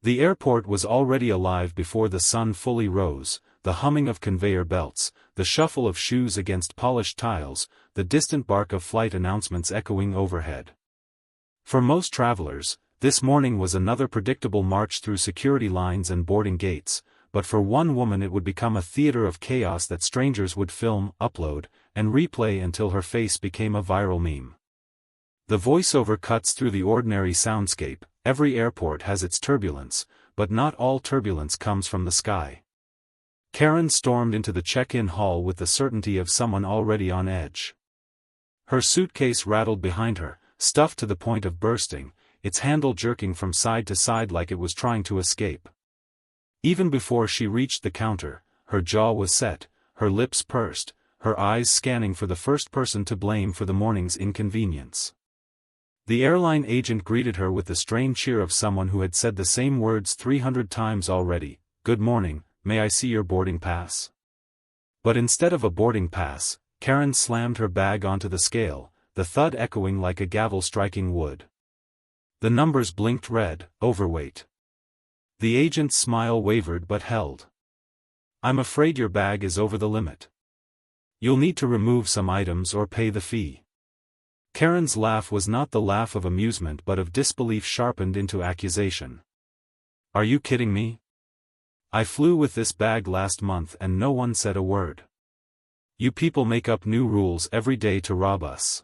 The airport was already alive before the sun fully rose, the humming of conveyor belts, the shuffle of shoes against polished tiles, the distant bark of flight announcements echoing overhead. For most travelers, this morning was another predictable march through security lines and boarding gates, but for one woman it would become a theater of chaos that strangers would film, upload, and replay until her face became a viral meme. The voiceover cuts through the ordinary soundscape. Every airport has its turbulence, but not all turbulence comes from the sky. Karen stormed into the check-in hall with the certainty of someone already on edge. Her suitcase rattled behind her, stuffed to the point of bursting, its handle jerking from side to side like it was trying to escape. Even before she reached the counter, her jaw was set, her lips pursed, her eyes scanning for the first person to blame for the morning's inconvenience. The airline agent greeted her with the strained cheer of someone who had said the same words 300 times already. "Good morning, may I see your boarding pass?" But instead of a boarding pass, Karen slammed her bag onto the scale, the thud echoing like a gavel striking wood. The numbers blinked red, overweight. The agent's smile wavered but held. "I'm afraid your bag is over the limit. You'll need to remove some items or pay the fee." Karen's laugh was not the laugh of amusement but of disbelief sharpened into accusation. "Are you kidding me? I flew with this bag last month and no one said a word. You people make up new rules every day to rob us."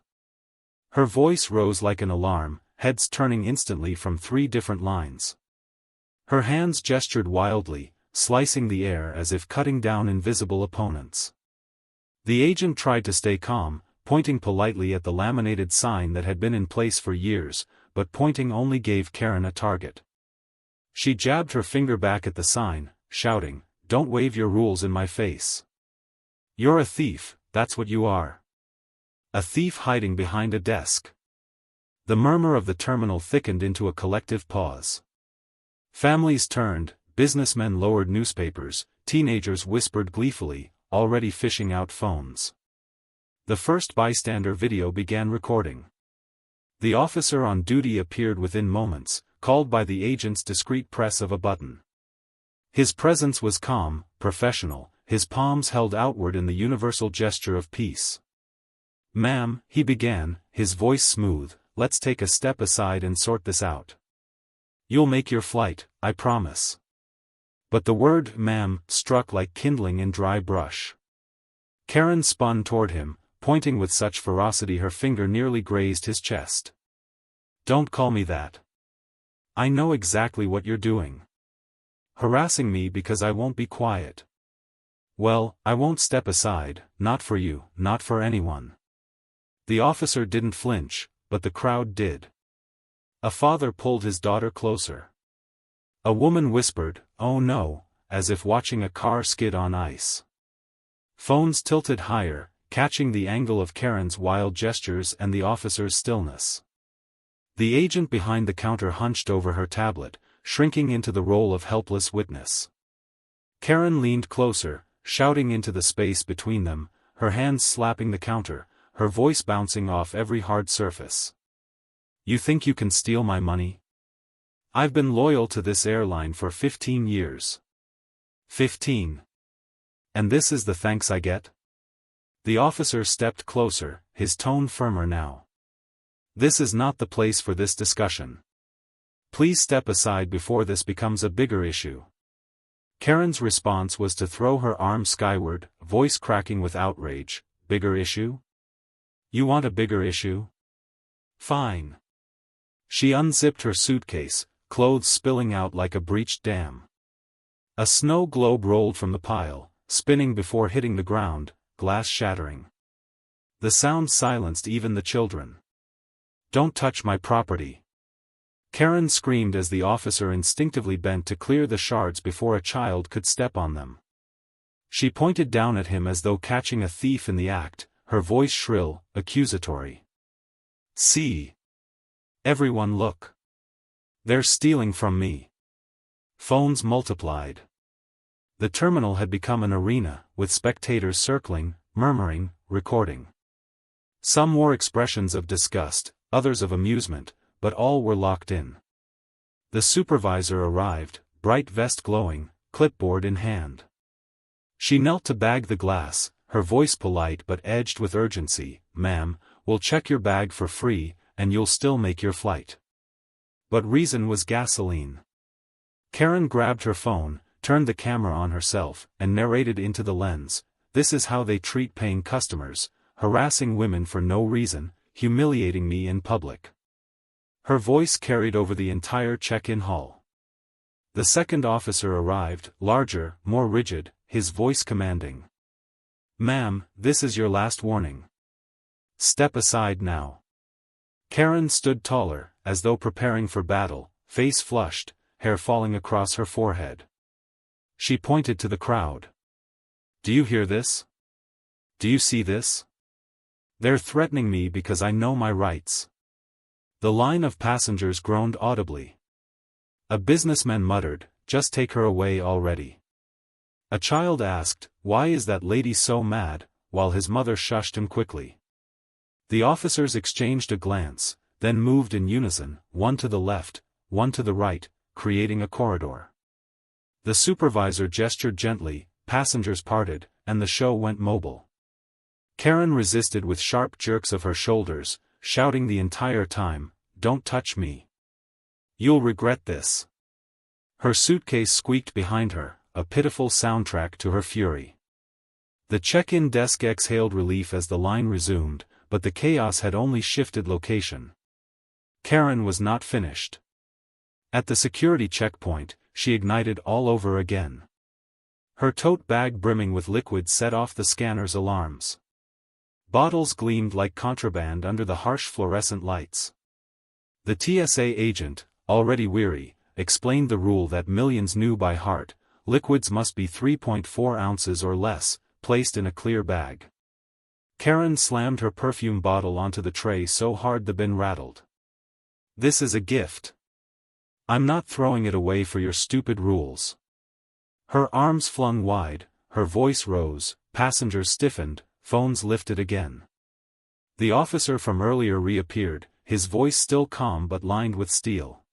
Her voice rose like an alarm, heads turning instantly from 3 different lines. Her hands gestured wildly, slicing the air as if cutting down invisible opponents. The agent tried to stay calm, pointing politely at the laminated sign that had been in place for years, but pointing only gave Karen a target. She jabbed her finger back at the sign, shouting, "Don't wave your rules in my face. You're a thief, that's what you are. A thief hiding behind a desk." The murmur of the terminal thickened into a collective pause. Families turned, businessmen lowered newspapers, teenagers whispered gleefully, already fishing out phones. The first bystander video began recording. The officer on duty appeared within moments, called by the agent's discreet press of a button. His presence was calm, professional, his palms held outward in the universal gesture of peace. "Ma'am," he began, his voice smooth, "let's take a step aside and sort this out. You'll make your flight, I promise." But the word "ma'am" struck like kindling in dry brush. Karen spun toward him, pointing with such ferocity her finger nearly grazed his chest. "Don't call me that. I know exactly what you're doing. Harassing me because I won't be quiet. Well, I won't step aside, not for you, not for anyone." The officer didn't flinch, but the crowd did. A father pulled his daughter closer. A woman whispered, "Oh no," as if watching a car skid on ice. Phones tilted higher, catching the angle of Karen's wild gestures and the officer's stillness. The agent behind the counter hunched over her tablet, shrinking into the role of helpless witness. Karen leaned closer, shouting into the space between them, her hands slapping the counter, her voice bouncing off every hard surface. "You think you can steal my money? I've been loyal to this airline for 15 years. 15. And this is the thanks I get?" The officer stepped closer, his tone firmer now. "This is not the place for this discussion. Please step aside before this becomes a bigger issue." Karen's response was to throw her arm skyward, voice cracking with outrage. "Bigger issue? You want a bigger issue? Fine." She unzipped her suitcase, clothes spilling out like a breached dam. A snow globe rolled from the pile, spinning before hitting the ground, glass shattering. The sound silenced even the children. "Don't touch my property." Karen screamed as the officer instinctively bent to clear the shards before a child could step on them. She pointed down at him as though catching a thief in the act, her voice shrill, accusatory. "See. Everyone look. They're stealing from me." Phones multiplied. The terminal had become an arena, with spectators circling, murmuring, recording. Some wore expressions of disgust, others of amusement, but all were locked in. The supervisor arrived, bright vest glowing, clipboard in hand. She knelt to bag the glass, her voice polite but edged with urgency. "Ma'am, we'll check your bag for free, and you'll still make your flight." But reason was gasoline. Karen grabbed her phone, turned the camera on herself, and narrated into the lens. "This is how they treat paying customers, harassing women for no reason, humiliating me in public." Her voice carried over the entire check-in hall. The second officer arrived, larger, more rigid, his voice commanding. "Ma'am, this is your last warning. Step aside now." Karen stood taller, as though preparing for battle, face flushed, hair falling across her forehead. She pointed to the crowd. "Do you hear this? Do you see this? They're threatening me because I know my rights." The line of passengers groaned audibly. A businessman muttered, "Just take her away already." A child asked, "Why is that lady so mad?" while his mother shushed him quickly. The officers exchanged a glance, then moved in unison, one to the left, one to the right, creating a corridor. The supervisor gestured gently, passengers parted, and the show went mobile. Karen resisted with sharp jerks of her shoulders, shouting the entire time, "Don't touch me. You'll regret this." Her suitcase squeaked behind her, a pitiful soundtrack to her fury. The check-in desk exhaled relief as the line resumed, but the chaos had only shifted location. Karen was not finished. At the security checkpoint, she ignited all over again. Her tote bag brimming with liquid set off the scanner's alarms. Bottles gleamed like contraband under the harsh fluorescent lights. The TSA agent, already weary, explained the rule that millions knew by heart: liquids must be 3.4 ounces or less, placed in a clear bag. Karen slammed her perfume bottle onto the tray so hard the bin rattled. "This is a gift. I'm not throwing it away for your stupid rules." Her arms flung wide, her voice rose, passengers stiffened, phones lifted again. The officer from earlier reappeared, his voice still calm but lined with steel.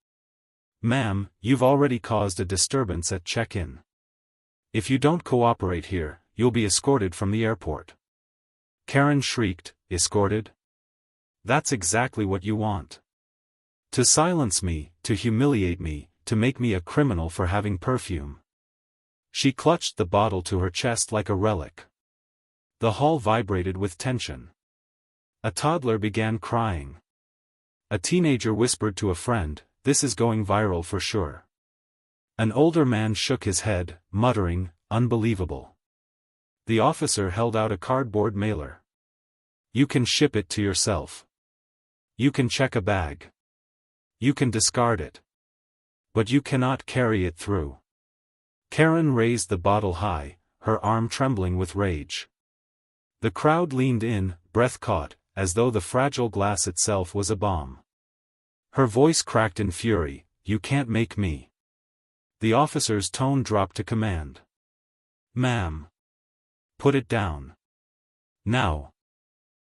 "Ma'am, you've already caused a disturbance at check-in. If you don't cooperate here, you'll be escorted from the airport." Karen shrieked, "Escorted? That's exactly what you want. To silence me, to humiliate me, to make me a criminal for having perfume." She clutched the bottle to her chest like a relic. The hall vibrated with tension. A toddler began crying. A teenager whispered to a friend, "This is going viral for sure." An older man shook his head, muttering, "Unbelievable." The officer held out a cardboard mailer. "You can ship it to yourself. You can check a bag. You can discard it. But you cannot carry it through." Karen raised the bottle high, her arm trembling with rage. The crowd leaned in, breath caught, as though the fragile glass itself was a bomb. Her voice cracked in fury, "You can't make me." The officer's tone dropped to command. "Ma'am. Put it down. Now."